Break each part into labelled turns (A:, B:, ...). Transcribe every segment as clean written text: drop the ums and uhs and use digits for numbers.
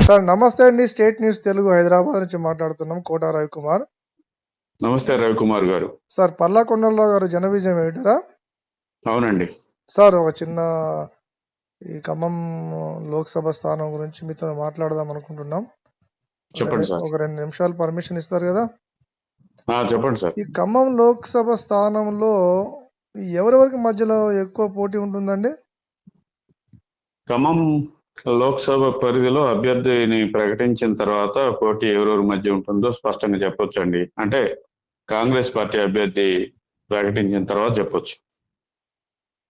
A: Sir నమస్తే అండి. State news Telugu Hyderabad నుంచి మాట్లాడుతున్నాం. కోట రవికుమార్.
B: నమస్తే రవికుమార్ గారు.
A: సార్ పల్లాకొండలో గారు జన విజయం ఎడిటరా?
B: అవునండి
A: సార్, ఒక చిన్న ఈ ఖమ్మం లోక్సభ స్థానం గురించి మీతో మాట్లాడదాం అనుకుంటున్నాం.
B: చెప్పండి సార్.
A: ఒక 2 నిమిషాలు పర్మిషన్ ఇస్తారు కదా?
B: చెప్పండి సార్.
A: ఈ ఖమ్మం లోక్సభ స్థానంలో ఎవరెవరికి మధ్యలో ఎక్కువ పోటీ ఉంటుందండి?
B: ఖమ్మం లోక్సభ పరిధిలో అభ్యర్థిని ప్రకటించిన తర్వాత పోటీ ఎవరెవరి మధ్య ఉంటుందో స్పష్టంగా చెప్పొచ్చు అండి. అంటే కాంగ్రెస్ పార్టీ అభ్యర్థి ప్రకటించిన తర్వాత చెప్పొచ్చు.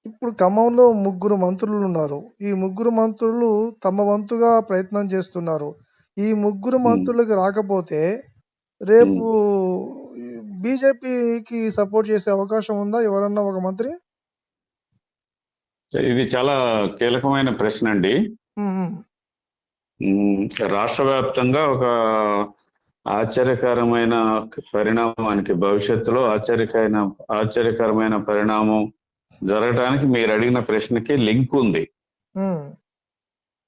A: ఇప్పుడు ఖమ్మంలో 3 మంత్రులు ఉన్నారు. ఈ 3 మంత్రులు తమ వంతుగా ప్రయత్నం చేస్తున్నారు. ఈ 3 మంత్రులకు రాకపోతే రేపు బీజేపీకి సపోర్ట్ చేసే అవకాశం ఉందా ఎవరన్నా ఒక మంత్రి?
B: ఇది చాలా కీలకమైన ప్రశ్న అండి. రాష్ట్ర వ్యాప్తంగా ఒక ఆశ్చర్యకరమైన పరిణామానికి, భవిష్యత్తులో ఆశ్చర్యకరమైన పరిణామం జరగడానికి మీరు అడిగిన ప్రశ్నకి లింక్ ఉంది.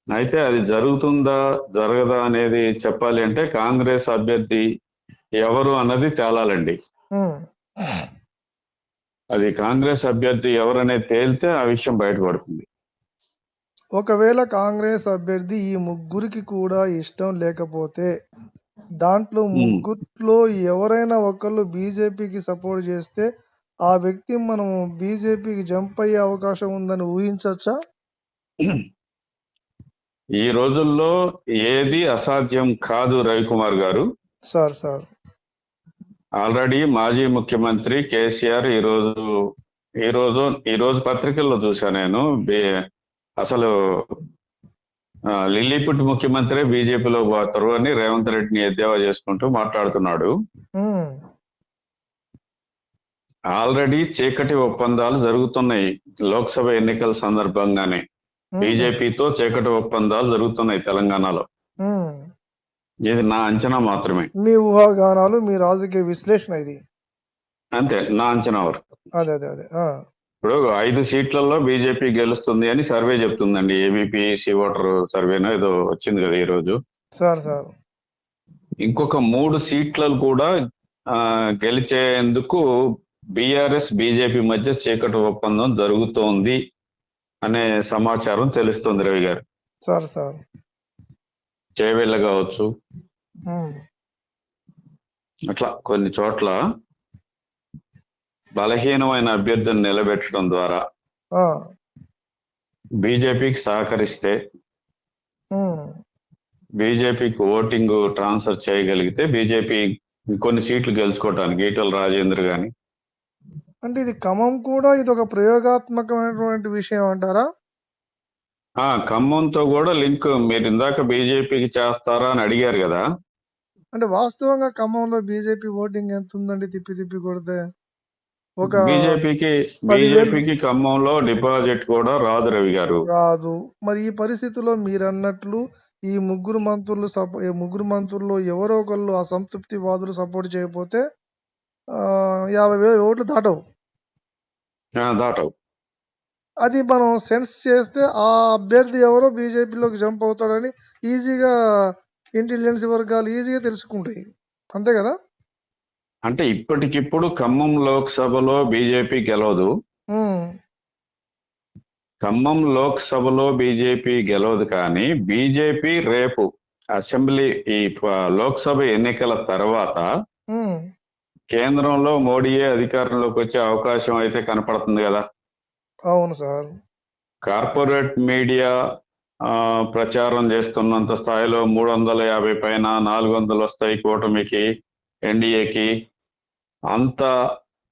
B: అయితే అది జరుగుతుందా జరగదా అనేది చెప్పాలి అంటే కాంగ్రెస్ అభ్యర్థి ఎవరు అన్నది తేలాలండి. అది కాంగ్రెస్ అభ్యర్థి ఎవరనేది తేలితే ఆ విషయం బయటపడుతుంది.
A: ఒకవేళ కాంగ్రెస్ అభ్యర్థి ఈ 3కి కూడా ఇష్టం లేకపోతే, దాంట్లో 3లో ఎవరైనా ఒకళ్ళు బీజేపీకి సపోర్ట్ చేస్తే ఆ వ్యక్తి మనం బీజేపీకి జంప్ అయ్యే అవకాశం ఉందని ఊహించవచ్చా?
B: ఈ రోజుల్లో ఏది అసాధ్యం కాదు రవికుమార్ గారు.
A: సార్
B: ఆల్రెడీ మాజీ ముఖ్యమంత్రి కేసీఆర్ ఈ రోజు పత్రికల్లో చూసా నేను, అసలు లిల్లీపుట్ ముఖ్యమంత్రి బీజేపీలో పోతారు అని రేవంత్ రెడ్డిని ఎద్దేవా చేసుకుంటూ మాట్లాడుతున్నాడు. ఆల్రెడీ చీకటి ఒప్పందాలు జరుగుతున్నాయి. లోక్సభ ఎన్నికల సందర్భంగానే బీజేపీతో చీకటి ఒప్పందాలు జరుగుతున్నాయి తెలంగాణలో. ఇది నా అంచనా మాత్రమే.
A: మీ ఊహాగానాలు, మీ రాజకీయ విశ్లేషణ ఇది.
B: అంతే, నా అంచనా వరకు.
A: అదే
B: ఇప్పుడు 5 సీట్లలో బీజేపీ గెలుస్తుంది అని సర్వే చెప్తుందండి. ఏబీపీసీ ఓటర్ సర్వేనో ఏదో వచ్చింది కదా ఈ రోజు.
A: సార్
B: ఇంకొక 3 సీట్లను కూడా గెలిచేందుకు బీఆర్ఎస్ బీజేపీ మధ్య చీకటి ఒప్పందం జరుగుతోంది అనే సమాచారం తెలుస్తుంది రవి గారు.
A: సార్
B: చేవెళ్ళ కావచ్చు, అట్లా కొన్ని చోట్ల బలహీనమైన అభ్యర్థులను నిలబెట్టడం ద్వారా బీజేపీకి సహకరిస్తే, బీజేపీకి ఓటింగ్ ట్రాన్స్ఫర్ చేయగలిగితే బీజేపీ కొన్ని సీట్లు గెలుచుకోవటానికి ఈటల రాజేంద్ర గాని.
A: అంటే ఇది ఖమ్మం కూడా ఇది ఒక ప్రయోగాత్మకమైనటువంటి విషయం అంటారా?
B: ఖమ్మంతో కూడా లింక్. మీరు ఇందాక బీజేపీకి చేస్తారా అని అడిగారు కదా.
A: అంటే వాస్తవంగా ఖమ్మంలో బీజేపీ ఓటింగ్ ఎంత ఉందండి? తిప్పి కొడితే ఒక
B: బీజేపీకి ఖమ్మంలో డిపాజిట్ కూడా రాదు రవి గారు,
A: రాదు. మరి ఈ పరిస్థితుల్లో మీరు అన్నట్లు ఈ 3 మంత్రుల్లో ఎవరో ఒకళ్ళు అసంతృప్తి వాదులు సపోర్ట్ చేయకపోతే 50,000 ఓట్లు దాటవు. అది మనం సెన్స్ చేస్తే ఆ అభ్యర్థి ఎవరో బీజేపీలోకి జంప్ అవుతాడని ఈజీగా ఇంటెలిజెన్స్ వర్గాలు ఈజీగా తెలుసుకుంటాయి. అంతే కదా?
B: అంటే ఇప్పటికిప్పుడు ఖమ్మం లోక్సభలో బీజేపీ గెలవదు. ఖమ్మం లోక్సభలో బీజేపీ గెలవదు, కానీ బీజేపీ రేపు అసెంబ్లీ ఈ లోక్సభ ఎన్నికల తర్వాత కేంద్రంలో మోడీయే అధికారంలోకి వచ్చే అవకాశం అయితే కనపడుతుంది కదా.
A: అవును సార్.
B: కార్పొరేట్ మీడియా ప్రచారం చేస్తున్నంత స్థాయిలో 350 పైన 400 వస్తాయి కూటమికి, ఎన్డీఏకి. అంత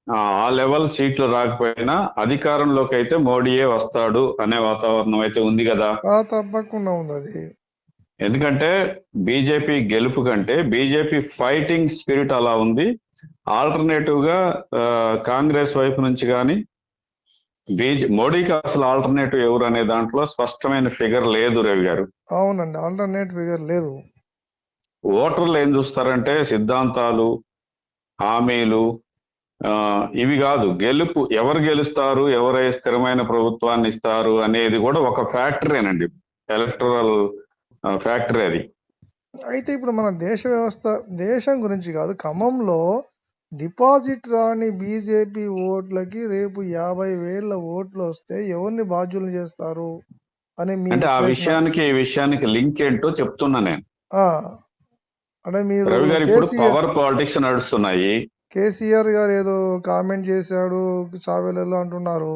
B: ఆ లెవెల్ సీట్లు రాకపోయినా అధికారంలోకి అయితే మోడీయే వస్తాడు అనే వాతావరణం అయితే ఉంది కదా.
A: తప్పకుండా ఉంది అది.
B: ఎందుకంటే బీజేపీ గెలుపు కంటే బీజేపీ ఫైటింగ్ స్పిరిట్ అలా ఉంది. ఆల్టర్నేటివ్ గా కాంగ్రెస్ వైపు నుంచి కానీ మోడీకి అసలు ఆల్టర్నేటివ్ ఎవరు అనే దాంట్లో స్పష్టమైన ఫిగర్ లేదు రవి గారు.
A: అవునండి, ఆల్టర్నేటివ్ ఫిగర్ లేదు.
B: ఓటర్లు ఏం చూస్తారంటే సిద్ధాంతాలు, హామీలు, ఇవి కాదు. గెలుపు, ఎవరు గెలుస్తారు, ఎవరై స్థిరమైన ప్రభుత్వాన్ని ఇస్తారు అనేది కూడా ఒక ఫ్యాక్టరీనండి, ఎలక్టరల్ ఫ్యాక్టరీ అది.
A: అయితే ఇప్పుడు మన దేశం గురించి కాదు, ఖమ్మంలో డిపాజిట్ రాని బీజేపీ ఓట్లకి రేపు 50,000 ఓట్లు వస్తే ఎవరిని బాధ్యులు చేస్తారు అని మీ
B: అంటే ఆ
A: విశ్లేషణ.
B: ఈ విషయానికి లింక్ ఏంటో చెప్తున్నా నేను.
A: ఆ, అంటే మీరు
B: రవి గారు ఇప్పుడు పవర్ పాలిటిక్స్ నడుస్తున్నాయి.
A: కేసీఆర్ గారు ఏదో కామెంట్ చేశాడు చావేలలో అంటున్నారు.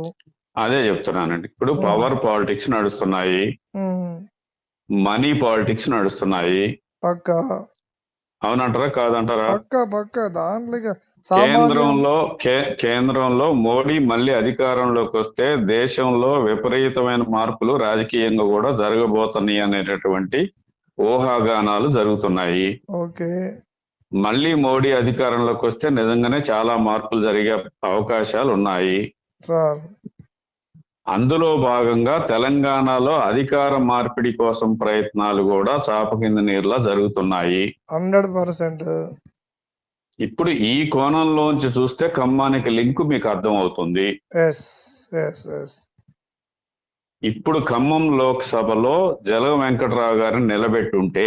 B: అదే చెప్తున్నానండి. ఇప్పుడు
A: ఉమ్,
B: పవర్ పాలిటిక్స్ నడుస్తున్నాయి,
A: ఉమ్,
B: మనీ పాలిటిక్స్ నడుస్తున్నాయి.
A: పక్క
B: అవునంటారా కాదంటారా?
A: పక్క పక్క దాంట్లో ఇక సామాన్యం.
B: కేంద్రంలో మోడీ మళ్ళీ అధికారంలోకి వస్తే దేశంలో విపరీతమైన మార్పులు రాజకీయంగా కూడా జరగబోతున్నాయి అనేటటువంటి ఊహాగానాలు జరుగుతున్నాయి.
A: ఓకే
B: మళ్ళీ మోడీ అధికారంలోకి వస్తే నిజంగానే చాలా మార్పులు జరిగే అవకాశాలు ఉన్నాయి.
A: సార్.
B: అందులో భాగంగా తెలంగాణలో అధికార మార్పిడి కోసం ప్రయత్నాలు కూడా చాప కింద నీరులా జరుగుతున్నాయి.
A: 100%.
B: ఇప్పుడు ఈ కోణంలోంచి చూస్తే ఖమ్మానికి లింకు మీకు అర్థం అవుతుంది.
A: Yes yes yes.
B: ఇప్పుడు ఖమ్మం లోక్సభలో జల వెంకట్రావు గారిని నిలబెట్టుంటే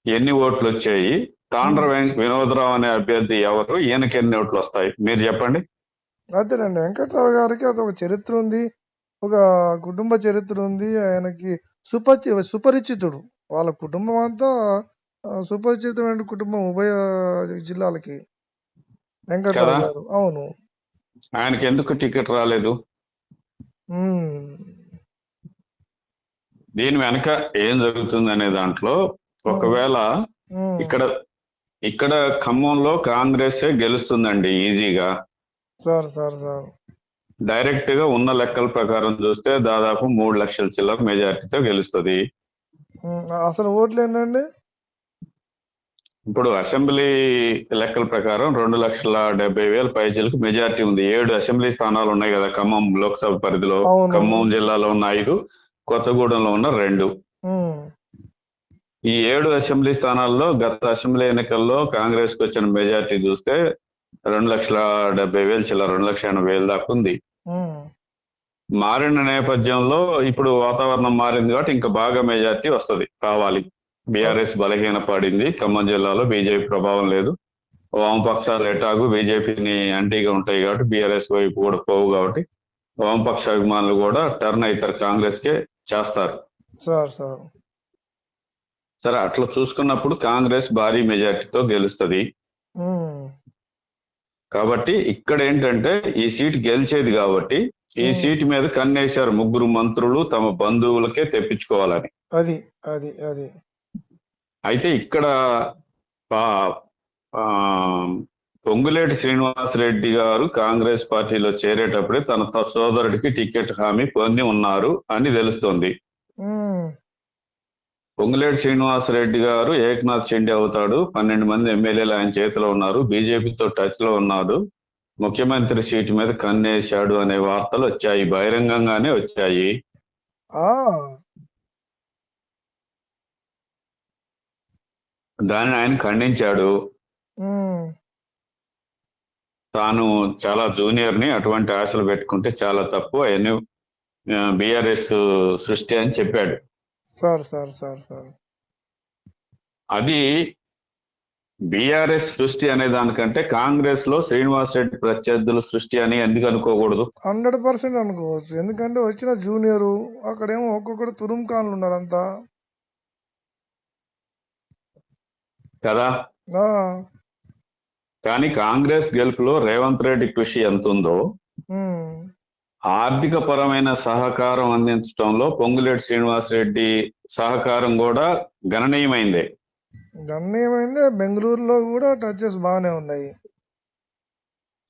B: ఎన్ని ఓట్లు వచ్చాయి? తాండ్ర వినోదరావు అనే అభ్యర్థి ఎవరు? ఈయనకి ఎన్ని ఓట్లు వస్తాయి మీరు చెప్పండి.
A: అదేనండి, వెంకట్రావు గారికి అది ఒక చరిత్ర ఉంది, ఒక కుటుంబ చరిత్ర ఉంది. ఆయనకి సుపరిచితుడు, వాళ్ళ కుటుంబం అంతా సుపరిచితమైన కుటుంబం ఉభయ జిల్లాలకి. వెంకట్రావు గారు. అవును.
B: ఆయనకి ఎందుకు టికెట్ రాలేదు? దీని వెనక ఏం జరుగుతుంది అనే దాంట్లో ఒకవేళ ఇక్కడ ఖమ్మంలో కాంగ్రెస్ గెలుస్తుందండి ఈజీగా.
A: సార్ సార్ సార్
B: డైరెక్ట్ గా ఉన్న లెక్కల ప్రకారం చూస్తే దాదాపు 3 లక్షల చిల్లర మెజార్టీతో గెలుస్తుంది.
A: అసలు ఓట్లు ఏంటండి?
B: ఇప్పుడు అసెంబ్లీ లెక్కల ప్రకారం 2,70,000 పైచీలకు మెజార్టీ ఉంది. 7 అసెంబ్లీ స్థానాలు ఉన్నాయి కదా ఖమ్మం లోక్సభ పరిధిలో. ఖమ్మం జిల్లాలో ఉన్న 5, కొత్తగూడెంలో ఉన్న 2. ఈ 7 అసెంబ్లీ స్థానాల్లో గత అసెంబ్లీ ఎన్నికల్లో కాంగ్రెస్ కి వచ్చిన మెజార్టీ చూస్తే 2,70,000 చిల్లర 2,80,000 దాకా ఉంది. మారిన నేపథ్యంలో ఇప్పుడు వాతావరణం మారింది కాబట్టి ఇంకా బాగా మెజార్టీ వస్తుంది, కావాలి. బీఆర్ఎస్ బలహీన పడింది ఖమ్మం జిల్లాలో, బీజేపీ ప్రభావం లేదు. వామపక్షాలు ఎటాగు బీజేపీని యాంటీగా ఉంటాయి కాబట్టి బీఆర్ఎస్ వైపు కూడా పోవు కాబట్టి వామపక్ష అభిమానులు కూడా టర్న్ అవుతారు, కాంగ్రెస్ కే చేస్తారు. సరే, అట్లా చూసుకున్నప్పుడు కాంగ్రెస్ భారీ మెజార్టీతో గెలుస్తుంది. కాబట్టి ఇక్కడ ఏంటంటే ఈ సీట్ గెలిచేది కాబట్టి ఈ సీట్ మీద కన్నేశారు 3 మంత్రులు తమ బంధువులకే తెప్పించుకోవాలని.
A: అది
B: అయితే ఇక్కడ పొంగులేటి శ్రీనివాసరెడ్డి గారు కాంగ్రెస్ పార్టీలో చేరేటప్పుడే తన సోదరుడికి టికెట్ హామీ పొంది ఉన్నారు అని తెలుస్తోంది. పొంగులేటి శ్రీనివాసరెడ్డి గారు ఏక్నాథ్ షిండే అవుతాడు, 12 మంది ఎమ్మెల్యేలు ఆయన చేతిలో ఉన్నారు, బీజేపీతో టచ్ లో ఉన్నాడు, ముఖ్యమంత్రి సీటు మీద కన్నేశాడు అనే వార్తలు వచ్చాయి, బహిరంగంగానే వచ్చాయి. దాన్ని ఆయన ఖండించాడు. తాను చాలా జూనియర్ ని, అటువంటి ఆశలు పెట్టుకుంటే చాలా తప్పు, అవన్నీ బీఆర్ఎస్ సృష్టి అని చెప్పాడు. అది బీఆర్ఎస్ సృష్టి అనే దానికంటే కాంగ్రెస్ లో శ్రీనివాస్ రెడ్డి ప్రత్యర్థుల సృష్టి అని ఎందుకు అనుకోకూడదు?
A: 100% అనుకోవచ్చు. ఎందుకంటే వచ్చిన జూనియరు, అక్కడేమో ఒక్కొక్కడు తురుంకాన్లు ఉన్నారంతా
B: కదా. కానీ కాంగ్రెస్ గెలుపులో రేవంత్ రెడ్డి కృషి ఎంత ఉందో, ఆర్థిక పరమైన సహకారం అందించడంలో పొంగులేటి శ్రీనివాసరెడ్డి సహకారం కూడా గణనీయమైందే.
A: బెంగళూరులో కూడా టచెస్ బాగానే ఉన్నాయి.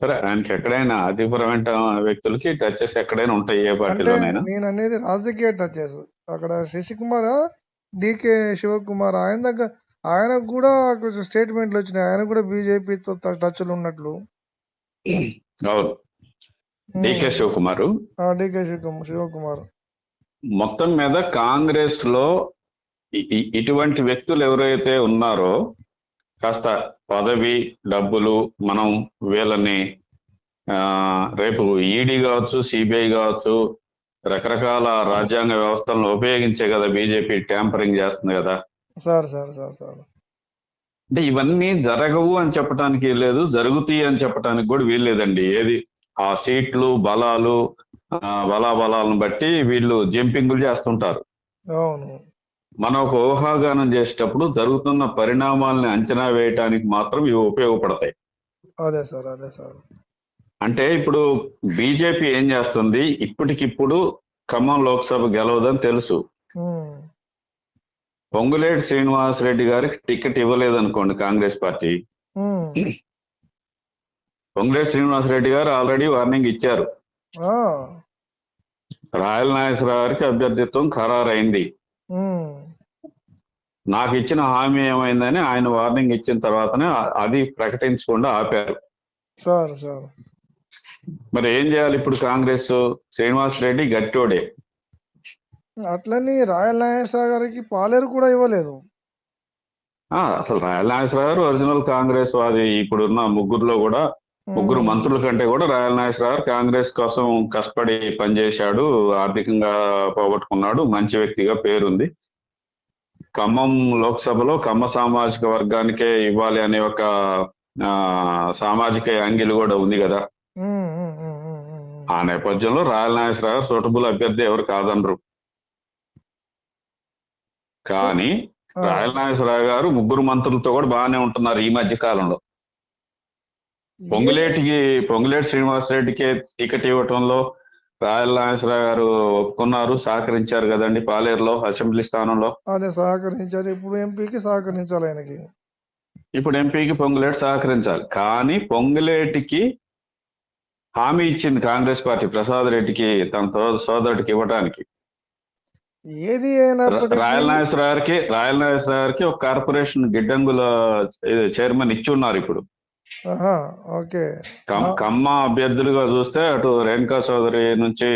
B: సరే, ఆయనకి ఎక్కడైనా ఆర్థికపరమైన వ్యక్తులకి టచెస్ ఎక్కడైనా ఉంటాయి, ఏ పార్టీలోనైనా.
A: నేను అనేది రాజకీయ టచెస్. అక్కడ శశికుమార్, డికే శివకుమార్, ఆయనకు కూడా కొంచెం స్టేట్మెంట్లు వచ్చినాయి, ఆయన కూడా బీజేపీతో టచ్లు ఉన్నట్లు.
B: అవును, డికే శివకుమార్. మొత్తం మీద కాంగ్రెస్ లో ఇటువంటి వ్యక్తులు ఎవరైతే ఉన్నారో, కాస్త పదవి, డబ్బులు, మనం వీళ్ళని రేపు ఈడీ కావచ్చు, సిబిఐ కావచ్చు, రకరకాల రాజ్యాంగ వ్యవస్థలను ఉపయోగించే కదా బీజేపీ ట్యాంపరింగ్ చేస్తుంది కదా.
A: సార్ సార్ సార్ సార్
B: అంటే ఇవన్నీ జరగవు అని చెప్పడానికి లేదు, జరుగుతాయి అని చెప్పడానికి కూడా వీల్లేదండి. ఏది ఆ సీట్లు బలాలు బలాబలాలను బట్టి వీళ్ళు జంపింగులు చేస్తుంటారు.
A: అవును.
B: మనం ఒక ఊహాగానం చేసేటప్పుడు జరుగుతున్న పరిణామాలని అంచనా వేయటానికి మాత్రం ఇవి ఉపయోగపడతాయి.
A: అదే సార్, అదే సార్.
B: అంటే ఇప్పుడు బీజేపీ ఏం చేస్తుంది, ఇప్పటికిప్పుడు ఖమ్మం లోక్సభ గెలవదని తెలుసు. పొంగులేటి శ్రీనివాసరెడ్డి గారికి టికెట్ ఇవ్వలేదు అనుకోండి కాంగ్రెస్ పార్టీ, పొంగులేటి శ్రీనివాసరెడ్డి గారు ఆల్రెడీ వార్నింగ్ ఇచ్చారు. రాయల నాగేశ్వరరావు గారికి అభ్యర్థిత్వం ఖరారైంది. నాకు ఇచ్చిన హామీ ఏమైందని ఆయన వార్నింగ్ ఇచ్చిన తర్వాతనే అది ప్రకటించకుండా ఆపారు.
A: సార్ సార్
B: మరి ఏం చేయాలి ఇప్పుడు కాంగ్రెస్? శ్రీనివాసరెడ్డి గట్టోడే.
A: అట్లని రాయల నాగేశ్వరరావు గారికి పాలేరు కూడా ఇవ్వలేదు.
B: అసలు రాయల నాగేశ్వరరావు గారు ఒరిజినల్ కాంగ్రెస్ వాది. ఇప్పుడున్న ముగ్గురులో కూడా ముగ్గురు మంత్రుల కంటే కూడా రాయల నాగేశ్వరరావు గారు కాంగ్రెస్ కోసం కష్టపడి పనిచేశాడు, ఆర్థికంగా పోగొట్టుకున్నాడు, మంచి వ్యక్తిగా పేరుంది. ఖమ్మం లోక్సభలో కమ్మ సామాజిక వర్గానికే ఇవ్వాలి అనే ఒక సామాజిక యాంగిల్ కూడా ఉంది కదా. ఆ నేపథ్యంలో రాయల నాగేశ్వరరావు గారు సూటబుల్ అభ్యర్థి ఎవరు కాదనరు. కానీ రాయల నాగేశ్వరరావు గారు ముగ్గురు మంత్రులతో కూడా బాగానే ఉంటున్నారు ఈ మధ్య కాలంలో. పొంగులేటి శ్రీనివాసరెడ్డికి టికెట్ ఇవ్వటంలో రాయల నాగేశ్వరరావు గారు ఒప్పుకున్నారు, సహకరించారు కదండి పాలేరులో అసెంబ్లీ స్థానంలో.
A: అదే సహకరించారు. ఇప్పుడు ఎంపీకి సహకరించాలి ఆయనకి.
B: ఇప్పుడు ఎంపీకి పొంగులేటి సహకరించాలి. కానీ పొంగులేటికి హామీ ఇచ్చింది కాంగ్రెస్ పార్టీ ప్రసాద్ రెడ్డికి తన సోదరుడికి ఇవ్వడానికి.
A: ఏది
B: రాయల నాగేశ్వరరావు గారికి ఒక కార్పొరేషన్ గిడ్డంగుల చైర్మన్ ఇచ్చి ఉన్నారు ఇప్పుడు. ఖమ్మ అభ్యర్థులుగా చూస్తే అటు రేణుకా చౌదరి నుంచి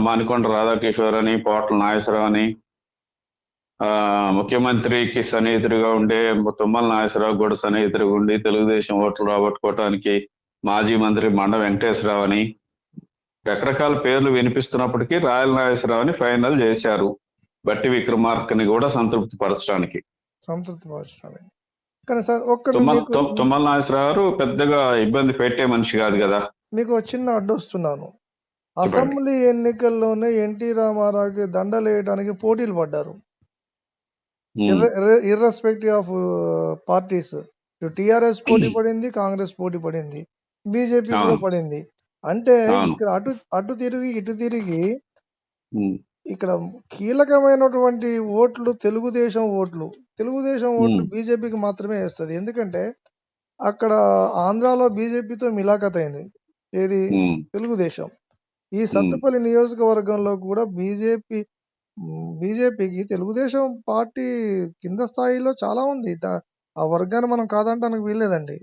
B: మానికొండ రాధాకిషోర్ అని, పోట్ల నాగేశ్వరరావు అని, ముఖ్యమంత్రికి సన్నిహితుడిగా ఉండే తుమ్మల నాగేశ్వరరావు కూడా సన్నిహితుడిగా ఉండి తెలుగుదేశం ఓట్లు రాబట్టుకోవటానికి మాజీ మంత్రి మండ వెంకటేశ్వరరావు అని రకరకాల పేర్లు వినిపిస్తున్నప్పటికీ రాయల నాగేశ్వరరావుని ఫైనల్ చేశారు, బట్టి విక్రమార్కని కూడా సంతృప్తి పరచడానికి.
A: కానీ సార్
B: తుమ్మల నాగేశ్వరరావు గారు పెద్దగా ఇబ్బంది పెట్టే మనిషి కాదు కదా.
A: మీకు చిన్న అడ్డు వస్తున్నాను. అసెంబ్లీ ఎన్నికల్లోనే ఎన్టీ రామారావుకి దండలు వేయడానికి పోటీలు పడ్డారు, ఇర్రెస్పెక్టివ్ ఆఫ్ పార్టీస్. టిఆర్ఎస్ పోటీ పడింది, కాంగ్రెస్ పోటీ పడింది, బీజేపీ కూడా పడింది. అంటే ఇక్కడ అటు తిరిగి ఇటు తిరిగి ఇక్కడ కీలకమైనటువంటి ఓట్లు తెలుగుదేశం ఓట్లు బీజేపీకి మాత్రమే వేస్తుంది. ఎందుకంటే అక్కడ ఆంధ్రాలో బీజేపీతో మిలాఖత్ అయింది, ఏది తెలుగుదేశం. ఈ సత్తుపల్లి నియోజకవర్గంలో కూడా బీజేపీకి తెలుగుదేశం పార్టీ కింద స్థాయిలో చాలా ఉంది. ఆ వర్గాన్ని మనం కాదంటానికి వీల్లేదండి.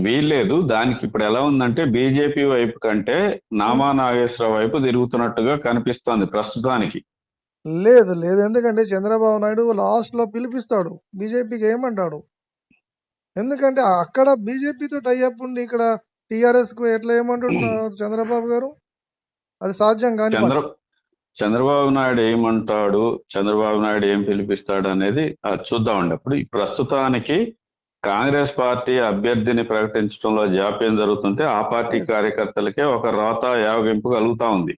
B: వీల్లేదు. దానికి ఇప్పుడు ఎలా ఉందంటే బీజేపీ వైపు కంటే నామా నాగేశ్వరరావు వైపు తిరుగుతున్నట్టుగా కనిపిస్తోంది ప్రస్తుతానికి.
A: లేదు లేదు, ఎందుకంటే చంద్రబాబు నాయుడు లాస్ట్ లో పిలిపిస్తాడు బీజేపీకి ఏమంటాడు. ఎందుకంటే అక్కడ బీజేపీతో టైఅప్ ఉండి ఇక్కడ టిఆర్ఎస్ కు ఎట్లా ఏమంటున్నారు చంద్రబాబు గారు, అది సాధ్యం కాని.
B: చంద్రబాబు నాయుడు ఏమంటాడు, చంద్రబాబు నాయుడు ఏం పిలిపిస్తాడు అనేది చూద్దామండి. అప్పుడు ప్రస్తుతానికి కాంగ్రెస్ పార్టీ అభ్యర్థిని ప్రకటించడంలో జాప్యం జరుగుతుంటే ఆ పార్టీ కార్యకర్తలకే ఒక రాత యావగింపు కలుగుతా ఉంది.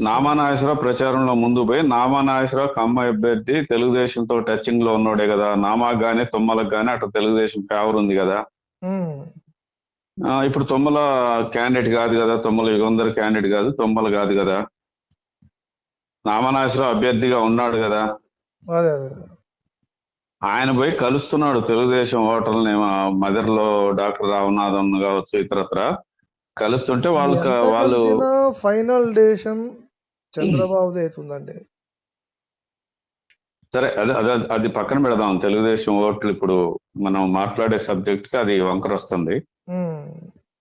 B: నామా నాగేశ్వరరావు ప్రచారంలో ముందు పోయి నామా నాగేశ్వరరావు ఖమ్మ అభ్యర్థి తెలుగుదేశంతో టచింగ్ లో ఉన్నాడే కదా, నామాకు గానీ తుమ్మలకు గానీ అటు తెలుగుదేశం ఫేవర్ ఉంది కదా. ఇప్పుడు తుమ్మల క్యాండిడేట్ కాదు కదా, తుమ్మల యుగంధర్ క్యాండిడేట్ కాదు, తుమ్మల కాదు కదా, నామా నాగేశ్వరరావు అభ్యర్థిగా ఉన్నాడు కదా. ఆయన పోయి కలుస్తున్నాడు తెలుగుదేశం ఓటర్లని, మదర్లో డాక్టర్ రామనాథన్ కావచ్చు ఇతరత్ర కలుస్తుంటే వాళ్ళు
A: ఫైనల్ డెసిషన్ చంద్రబాబుదే అవుతుందండి.
B: సరే అది పక్కన పెడదాం. తెలుగుదేశం ఓట్లు ఇప్పుడు మనం మాట్లాడే సబ్జెక్ట్ కి అది వంకర వస్తుంది.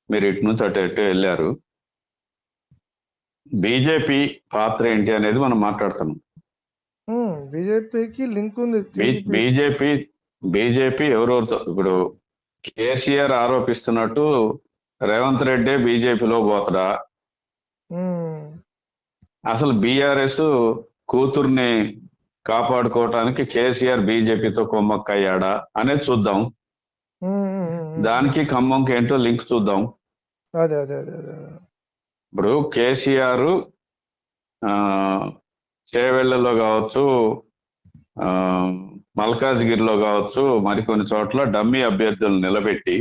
B: మీరు ఇటు నుంచి అటు వెళ్ళారు. బీజేపీ పాత్ర ఏంటి అనేది మనం మాట్లాడుతున్నాం.
A: బీజేపీకి లింక్ ఉంది.
B: బీజేపీ ఎవరెవరితో ఇప్పుడు కేసీఆర్ ఆరోపిస్తున్నట్టు రేవంత్ రెడ్డి బీజేపీలో పోతాడా,
A: ఉమ్,
B: అసలు బీఆర్ఎస్ కూతుర్ని కాపాడుకోవటానికి కేసీఆర్ బీజేపీతో కొమ్మక్కయ్యాడా అనేది చూద్దాం.
A: ఉమ్, ఉమ్, ఉమ్.
B: దానికి ఖమ్మంకి ఏంటో లింక్ చూద్దాం.
A: అదే అదే అదే అదే.
B: ఇప్పుడు కేసీఆర్ చేవెళ్లలో కావచ్చు, ఆ, మల్కాజ్గిరిలో కావచ్చు, మరికొన్ని చోట్ల డమ్మీ అభ్యర్థులను నిలబెట్టి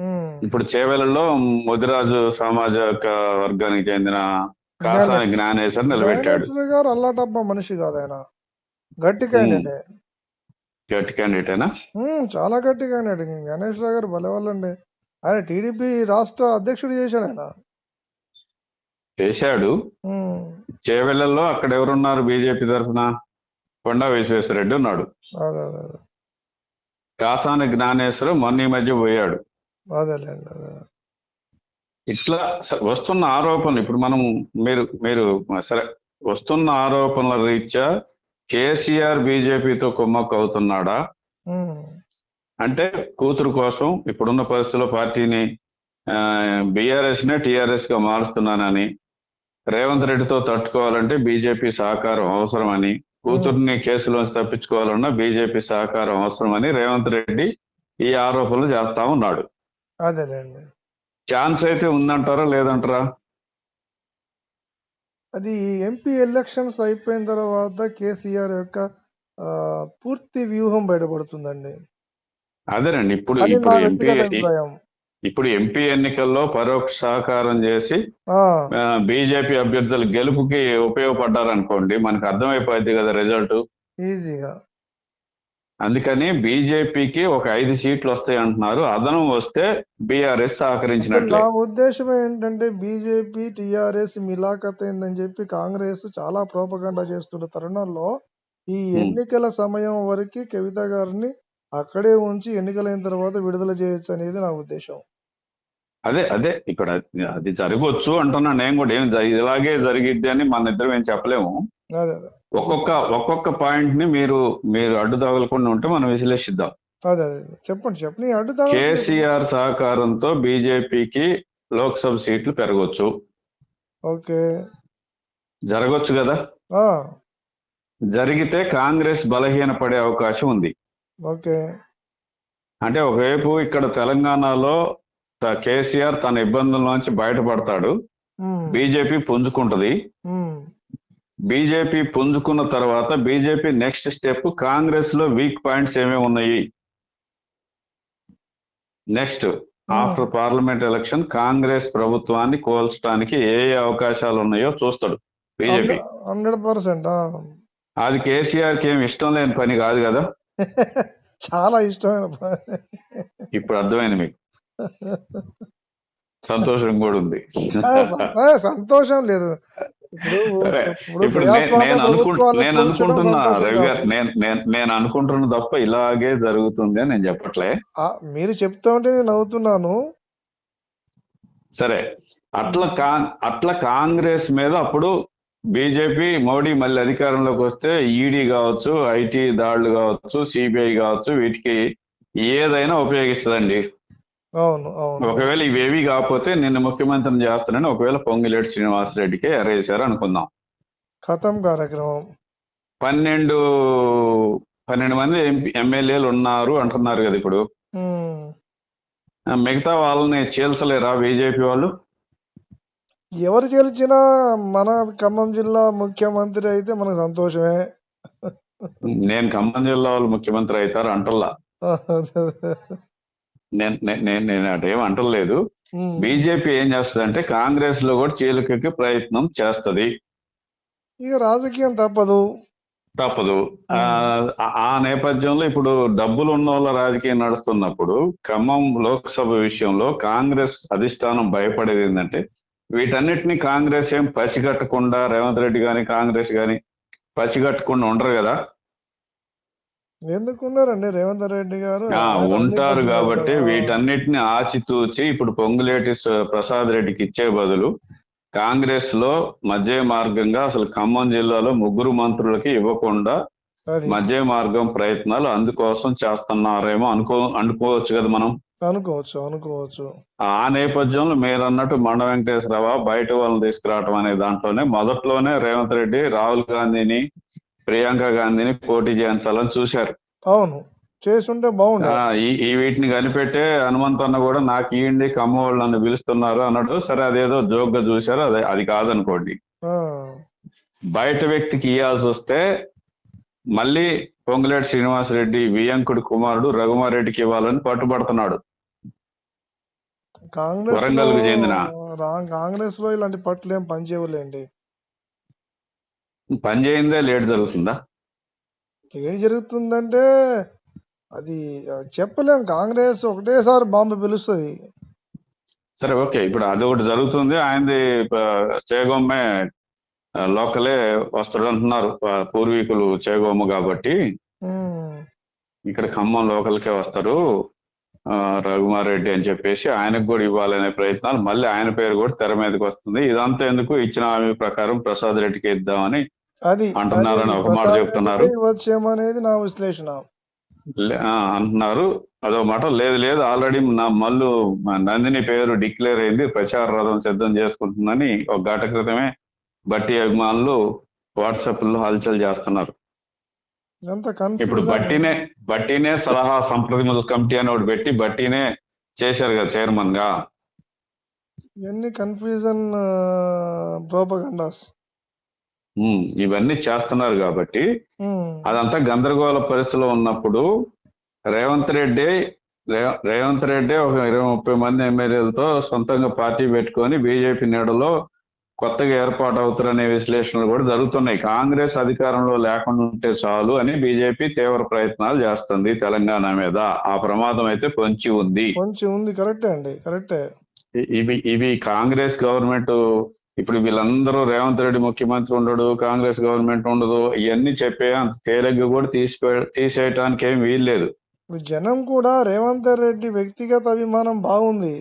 A: ఉమ్.
B: ఇప్పుడు చేవెళ్లలో ముదిరాజు సామాజిక వర్గానికి చెందిన కాసాని
A: జ్ఞానేశ్వర్
B: జ్ఞానేశ్వర్ నిలబెట్టాడు.
A: జ్ఞానేశ్వర్ గారు అల్లాటప్ప మనిషి కాదు ఆయన, గట్టి
B: ఉమ్,
A: క్యాండిడేట్.
B: గట్టి క్యాండిడేటేనా?
A: చాలా గట్టి క్యాండిడేట్ జ్ఞానేశ్వర్ గారు భలే వాళ్ళండి. ఆయన టీడీపీ రాష్ట్ర అధ్యక్షుడు చేశాడు ఆయన.
B: చేశాడు.
A: ఉమ్,
B: చేవెళ్లలో అక్కడ ఎవరున్నారు బీజేపీ తరఫున? కొండా విశ్వేశ్వరరెడ్డి ఉన్నాడు.
A: అదే అదే అదే
B: కాసాని జ్ఞానేశ్వరం మొన్న ఈ మధ్య పోయాడు.
A: అదేలేండి అదే.
B: ఇట్లా వస్తున్న ఆరోపణలు ఇప్పుడు మనం మీరు మీరు సరే వస్తున్న ఆరోపణల రీత్యా కేసీఆర్ బీజేపీతో కుమ్మక్కు అవుతున్నాడా
A: ఉమ్,
B: అంటే కూతురు కోసం ఇప్పుడున్న పరిస్థితుల్లో పార్టీని బీఆర్ఎస్ నే టీఆర్ఎస్ గా మారుస్తున్నానని, రేవంత్ రెడ్డితో తట్టుకోవాలంటే బీజేపీ సహకారం అవసరమని, కూతుర్ని కేసులోంచి తప్పించుకోవాలన్నా బీజేపీ సహకారం అవసరమని రేవంత్ రెడ్డి ఈ ఆరోపణలు చేస్తా ఉన్నాడు.
A: అదేలేండి.
B: ఛాన్స్ అయితే ఉందంటారా లేదంటారా?
A: అది ఎంపీ ఎలక్షన్స్ అయిపోయిన తర్వాత కేసీఆర్ యొక్క పూర్తి వ్యూహం బయటపడుతుందండి.
B: అదేనండి. ఇప్పుడు
A: అది నా
B: ఇప్పుడు ఎంపీ
A: వ్యక్తిగత అభిప్రాయం.
B: ఇప్పుడు ఎంపీ ఎన్నికల్లో పరోక్ష సహకారం చేసి
A: ఆ,
B: బీజేపీ అభ్యర్థుల గెలుపుకి ఉపయోగపడ్డారనుకోండి, మనకు అర్థమైపోయింది కదా రిజల్ట్.
A: ఈజీగా.
B: అందుకని బీజేపీకి ఒక 5 సీట్లు వస్తాయి అంటున్నారు. అదనం వస్తే బీఆర్ఎస్
A: అసలు
B: సహకరించినట్లే.
A: నా ఉద్దేశం ఏంటంటే బీజేపీ టీఆర్ఎస్ మిలాఖత్ అయిందని చెప్పి కాంగ్రెస్ చాలా ప్రోపగండా చేస్తున్న తరుణంలో ఈ ఎన్నికల సమయం వరకు కవిత గారిని అక్కడే ఉంచి ఎన్నికలైన తర్వాత విడుదల చేయొచ్చు అనేది నా ఉద్దేశం.
B: అదే అదే ఇక్కడ అది జరగవచ్చు అంటున్నా నేను కూడా. ఇలాగే జరిగిద్ది అని మన ఇద్దరం ఏం చెప్పలేము.
A: అదే అదే
B: ఒక్కొక్క పాయింట్ ని మీరు అడ్డు తగలకుండా ఉంటే మనం విశ్లేషిద్దాం.
A: అదే అదే చెప్పండి చెప్పండి. అడ్డు
B: కేసీఆర్ సహకారంతో బీజేపీకి లోక్సభ సీట్లు పెరగవచ్చు.
A: ఓకే,
B: జరగచ్చు కదా.
A: ఆ,
B: జరిగితే కాంగ్రెస్ బలహీనపడే అవకాశం ఉంది.
A: ఓకే.
B: అంటే ఒకవైపు ఇక్కడ తెలంగాణలో కేసీఆర్ తన ఇబ్బందుల నుంచి బయటపడతాడు,
A: ఉమ్,
B: బీజేపీ పుంజుకుంటది.
A: ఉమ్,
B: బీజేపీ పుంజుకున్న తర్వాత బీజేపీ నెక్స్ట్ స్టెప్ కాంగ్రెస్ లో వీక్ పాయింట్స్ ఏమేమి ఉన్నాయి, next after parliament election Congress ప్రభుత్వాన్ని కోల్చడానికి ఏ అవకాశాలు ఉన్నాయో చూస్తాడు బీజేపీ.
A: 100%.
B: అది కేసీఆర్ కి ఏమి ఇష్టం లేని పని కాదు కదా.
A: చాలా ఇష్టమైన పని.
B: ఇప్పుడు అర్థమైంది మీకు. సంతోషం కూడా ఉంది.
A: సంతోషం లేదు.
B: ఇప్పుడు నేను అనుకుంటున్నా రవి గారు, నేను అనుకుంటున్నా తప్ప ఇలాగే జరుగుతుంది అని నేను చెప్పట్లే.
A: మీరు చెప్తా ఉంటే నేను నవ్వుతున్నాను.
B: సరే, అట్లా కాంగ్రెస్ మీద అప్పుడు బీజేపీ మోడీ మళ్ళీ అధికారంలోకి వస్తే ఈడీ కావచ్చు, ఐటీ దాడులు కావచ్చు, సిబిఐ కావచ్చు, వీటికి ఏదైనా ఉపయోగిస్తుందండి.
A: అవును అవును.
B: ఒకవేళ ఇవేవి కాకపోతే నిన్న ముఖ్యమంత్రిని చేస్తానని ఒకవేళ పొంగిలేటి శ్రీనివాసరెడ్డికి ఎరేసారు అనుకుందాం.
A: ఖతం కార్యక్రమం.
B: 12 మంది ఎమ్మెల్యేలు ఉన్నారు అంటున్నారు కదా ఇప్పుడు. మిగతా వాళ్ళని చీల్చలేరా బీజేపీ వాళ్ళు?
A: ఎవరు గెలిచినా మన ఖమ్మం జిల్లా ముఖ్యమంత్రి అయితే మనకు సంతోషమే.
B: నేను ఖమ్మం జిల్లా వాళ్ళు ముఖ్యమంత్రి అవుతారు అంటల్లా. నేను అటేం అంటలేదు. బీజేపీ ఏం చేస్తుంది అంటే కాంగ్రెస్ లో కూడా చీలికకి ప్రయత్నం చేస్తది.
A: ఇక రాజకీయం తప్పదు.
B: ఆ నేపథ్యంలో ఇప్పుడు డబ్బులు ఉన్న వాళ్ళ రాజకీయం నడుస్తున్నప్పుడు ఖమ్మం లోక్సభ విషయంలో కాంగ్రెస్ అధిష్టానం భయపడేది ఏంటంటే వీటన్నిటిని కాంగ్రెస్ ఏం పసిగట్టకుండా, రేవంత్ రెడ్డి గాని కాంగ్రెస్ గాని పసిగట్టకుండా ఉండరు కదా.
A: ఎందుకున్నారండి రేవంత్ రెడ్డి గారు?
B: ఉంటారు కాబట్టి వీటన్నిటిని ఆచితూచి ఇప్పుడు పొంగులేటి ప్రసాద్ రెడ్డికి ఇచ్చే బదులు కాంగ్రెస్ లో మధ్య మార్గంగా అసలు ఖమ్మం జిల్లాలో 3 మంత్రులకి ఇవ్వకుండా మధ్య మార్గం ప్రయత్నాలు అందుకోసం చేస్తున్నారేమో అనుకోవచ్చు కదా మనం.
A: అనుకోవచ్చు.
B: ఆ నేపథ్యంలో మీరు అన్నట్టు మండ వెంకటేశ్వరరావు బయట వాళ్ళని తీసుకురావడం అనే దాంట్లోనే మొదట్లోనే రేవంత్ రెడ్డి రాహుల్ గాంధీని, ప్రియాంక గాంధీని పోటీ చేయించాలని చూశారు.
A: అవును, చేసుంటే బాగుండే.
B: ఈ వీటిని కనిపెట్టే హనుమంత్ అన్న కూడా నాకు ఇయ్యండి కమ్మ వాళ్ళు నన్ను పిలుస్తున్నారు అన్నాడు. సరే అదేదో జోక్ గా చూశారు, అది కాదనుకోండి.
A: ఆ,
B: బయట వ్యక్తికి ఇవ్వాల్సి వస్తే మళ్ళీ పొంగులేటి శ్రీనివాసరెడ్డి వియంకుడి కుమారుడు రఘుమారెడ్డికి ఇవ్వాలని పట్టుబడుతున్నాడు.
A: కాంగ్రెస్ లో
B: వరంగల్ కు చెందిన
A: కాంగ్రెస్ లో ఇలాంటి పట్లు ఏం పనిచేయలేండి.
B: పని చేయిందే లేట్ జరుగుతుందా?
A: ఏం జరుగుతుందంటే అది చెప్పలేం. కాంగ్రెస్ ఒకటేసారి బాంబు పిలుస్తుంది.
B: సరే ఓకే, ఇప్పుడు అది ఒకటి జరుగుతుంది. ఆయనది చేగొమ్మే లోకలే వస్తాడు అంటున్నారు, పూర్వీకులు చేగొమ్మ కాబట్టి ఇక్కడ ఖమ్మం లోకల్కే వస్తారు రఘుమారెడ్డి అని చెప్పేసి ఆయనకు కూడా ఇవ్వాలనే ప్రయత్నాలు, మళ్ళీ ఆయన పేరు కూడా తెర మీదకి వస్తుంది. ఇదంతా ఎందుకు, ఇచ్చిన హామీ ప్రకారం ప్రసాద్ రెడ్డికి ఇద్దామని అంటున్నారని ఒక మాట చెప్తున్నారు.
A: ఇవ్వచ్చేమనేది నా విశ్లేషణ.
B: అంటున్నారు అదో మాట. లేదు ఆల్రెడీ నా మల్లు నందిని పేరు డిక్లేర్ అయింది, ప్రచార రథం సిద్ధం చేసుకుంటుందని ఒక గంట క్రితమే బట్టి అభిమానులు వాట్సాప్ లో హల్చల్ చేస్తున్నారు. ఇప్పుడు బట్టినే సలహా సంప్రదింపుల కమిటీ అని ఒకటి పెట్టి బట్టినే చేశారు కదా చైర్మన్ గా.
A: ఎన్ని కన్ఫ్యూజన్ ప్రోపగండాస్
B: ఇవన్నీ చేస్తున్నారు కాబట్టి అదంతా గందరగోళ పరిస్థితిలో ఉన్నప్పుడు రేవంత్ రెడ్డి ఒక 20-30 మంది ఎమ్మెల్యేలతో సొంతంగా పార్టీ పెట్టుకొని బీజేపీ నీడలో కొత్తగా ఏర్పాటు అవుతారనే విశ్లేషణలు కూడా జరుగుతున్నాయి. కాంగ్రెస్ అధికారంలో లేకుండా ఉంటే చాలు అని బీజేపీ తీవ్ర ప్రయత్నాలు చేస్తుంది తెలంగాణ మీద. ఆ ప్రమాదం అయితే పొంచి ఉంది.
A: కరెక్టే అండి, కరెక్టే.
B: ఇవి కాంగ్రెస్ గవర్నమెంట్, ఇప్పుడు వీళ్ళందరూ రేవంత్ రెడ్డి ముఖ్యమంత్రి ఉండడు, కాంగ్రెస్ గవర్నమెంట్ ఉండదు, ఇవన్నీ చెప్పే అంత తేలిగ్గా కూడా తీసేయటానికి ఏం వీల్లేదు.
A: జనం కూడా రేవంత్ రెడ్డి వ్యక్తిగత అభిమానం బాగుంది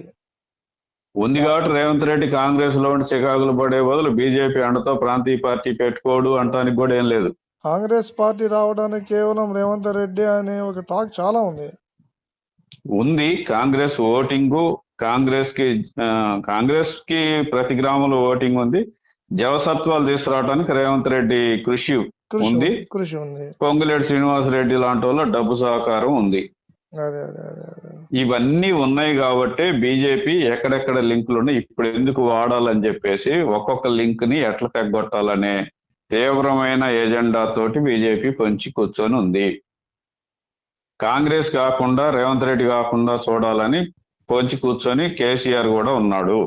B: కాబట్టి రేవంత్ రెడ్డి కాంగ్రెస్ లో ఉండి చికాకులు పడే బదులు బీజేపీ అండతో ప్రాంతీయ పార్టీ పెట్టుకోడు అంటానికి కూడా ఏం లేదు.
A: కాంగ్రెస్ పార్టీ రావడానికి కేవలం రేవంత్ రెడ్డి అనే ఒక టాక్ చాలా ఉంది.
B: కాంగ్రెస్ ఓటింగ్, కాంగ్రెస్ కి ప్రతి గ్రామంలో ఓటింగ్ ఉంది. జవసత్వాలు తీసుకురావడానికి రేవంత్ రెడ్డి కృషి ఉంది. పొంగులేటి శ్రీనివాసరెడ్డి లాంటి వాళ్ళ డబ్బు సహకారం ఉంది. ఇవన్నీ ఉన్నాయి కాబట్టి బీజేపీ ఎక్కడెక్కడ లింకులు ఉన్నాయి, ఇప్పుడు ఎందుకు వాడాలని చెప్పేసి ఒక్కొక్క లింక్ ని ఎట్లా తగ్గొట్టాలనే తీవ్రమైన ఎజెండా తోటి బీజేపీ పొంచి కూర్చొని ఉంది. కాంగ్రెస్ కాకుండా రేవంత్ రెడ్డి కాకుండా చూడాలని పొంచి కూర్చొని కేసీఆర్ కూడా ఉన్నాడు.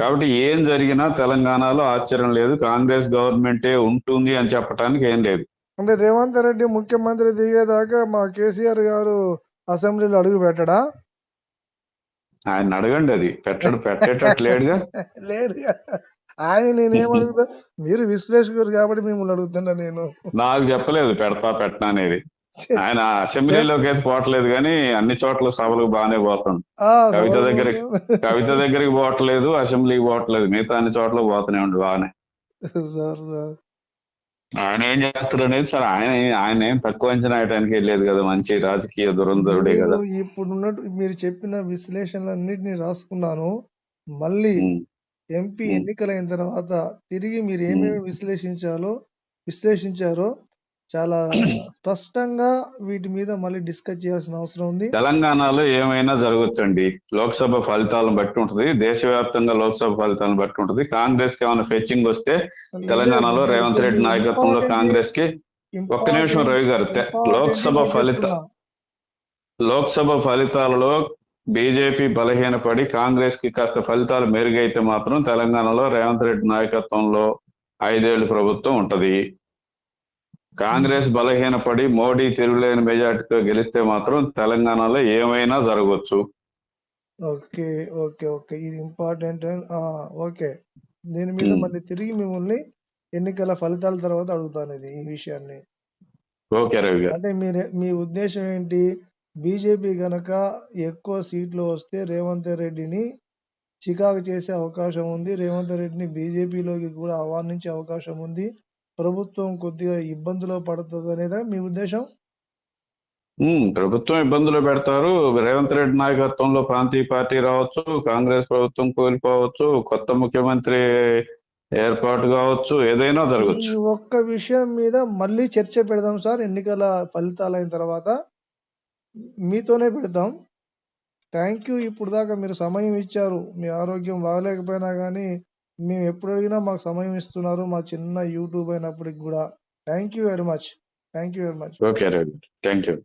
B: కాబట్టి ఏం జరిగినా తెలంగాణలో ఆశ్చర్యం లేదు. కాంగ్రెస్ గవర్నమెంటే ఉంటుంది అని చెప్పడానికి ఏం లేదు.
A: అంటే రేవంత్ రెడ్డి ముఖ్యమంత్రి దిగేదాకా మా కేసీఆర్ గారు అసెంబ్లీలో అడుగు పెట్టడా?
B: ఆయన అడగండి, అది పెట్టేటట్లేడుగా.
A: లేదు, ఆయన నేనేం అడుగుతా, మీరు విశ్లేషకులు కాబట్టి మిమ్మల్ని అడుగుతున్నా. నేను
B: నాకు చెప్పలేదు పెట్టనా అనేది. ఆయన అసెంబ్లీలోకి అయితే పోవట్లేదు కానీ అన్ని చోట్ల సభలకు బాగానే పోతాడు. కవిత దగ్గరికి పోవట్లేదు, అసెంబ్లీకి పోవట్లేదు, మిగతా అన్ని చోట్ల పోతూనే ఉండు బాగానే. ఆయన ఏం చేస్తాడు అనేది సార్, ఆయన ఏం తక్కువ అంచనా వేయడానికి వెళ్ళలేదు కదా, మంచి రాజకీయ దురంధరుడే కదా.
A: ఇప్పుడున్నట్టు మీరు చెప్పిన విశ్లేషణలన్నింటినీ రాసుకున్నాను. మళ్ళీ ఎంపీ ఎన్నికలైన తర్వాత తిరిగి మీరు ఏమేమి విశ్లేషించారో చాలా స్పష్టంగా వీటి మీద మళ్ళీ డిస్కస్ చేయాల్సిన అవసరం ఉంది.
B: తెలంగాణలో ఏమైనా జరగచ్చండి, లోక్సభ ఫలితాలను బట్టి ఉంటుంది, దేశవ్యాప్తంగా లోక్సభ ఫలితాలను బట్టి ఉంటుంది. కాంగ్రెస్ కి ఏమైనా ఫెచ్చింగ్ వస్తే తెలంగాణలో రేవంత్ రెడ్డి నాయకత్వంలో కాంగ్రెస్ కి, ఒక్క నిమిషం రవి గారు, లోక్సభ ఫలితాలలో బీజేపీ బలహీనపడి కాంగ్రెస్ కి కాస్త ఫలితాలు మెరుగైతే మాత్రం తెలంగాణలో రేవంత్ రెడ్డి నాయకత్వంలో 5 ఏళ్ల ప్రభుత్వం ఉంటది. కాంగ్రెస్ బలహీనపడి మోడీ తిరుగులేని మెజార్టీతో గెలిస్తే మాత్రం తెలంగాణలో ఏమైనా జరగవచ్చు.
A: ఓకే ఓకే ఓకే, ఇది ఇంపార్టెంట్. ఓకే, దీని మీద మళ్ళీ తిరిగి మిమ్మల్ని ఎన్నికల ఫలితాల తర్వాత అడుగుతాను ఈ విషయాన్ని.
B: ఓకే రవి గారు,
A: అంటే మీ ఉద్దేశం ఏంటి? బీజేపీ గనక ఎక్కువ సీట్లు వస్తే రేవంత్ రెడ్డిని చికాకు చేసే అవకాశం ఉంది, రేవంత్ రెడ్డిని బీజేపీలోకి కూడా ఆహ్వానించే అవకాశం ఉంది, ప్రభుత్వం కొద్దిగా ఇబ్బందులో పడుతుంది అనేదా మీ ఉద్దేశం?
B: ప్రభుత్వం ఇబ్బందులు పెడతారు. రేవంత్ రెడ్డి నాయకత్వంలో ప్రాంతీయ పార్టీ రావచ్చు, కాంగ్రెస్ ప్రభుత్వం కూలిపోవచ్చు, కొత్త ముఖ్యమంత్రి ఏర్పాటు కావచ్చు, ఏదైనా
A: ఈ
B: జరగచ్చు.
A: ఒక్క విషయం మీద మళ్ళీ చర్చ పెడదాం సార్. ఎన్నికల ఫలితాలు అయిన తర్వాత మీతోనే పెడదాం. Thank you. ఇప్పుడు దాకా మీరు సమయం ఇచ్చారు. మీ ఆరోగ్యం బాగలేకపోయినా కానీ మేము ఎప్పుడు అడిగినా మాకు సమయం ఇస్తున్నారు. మా చిన్న యూట్యూబ్ అయినప్పటికి కూడా thank you very much.
B: Okay Ravi, thank you.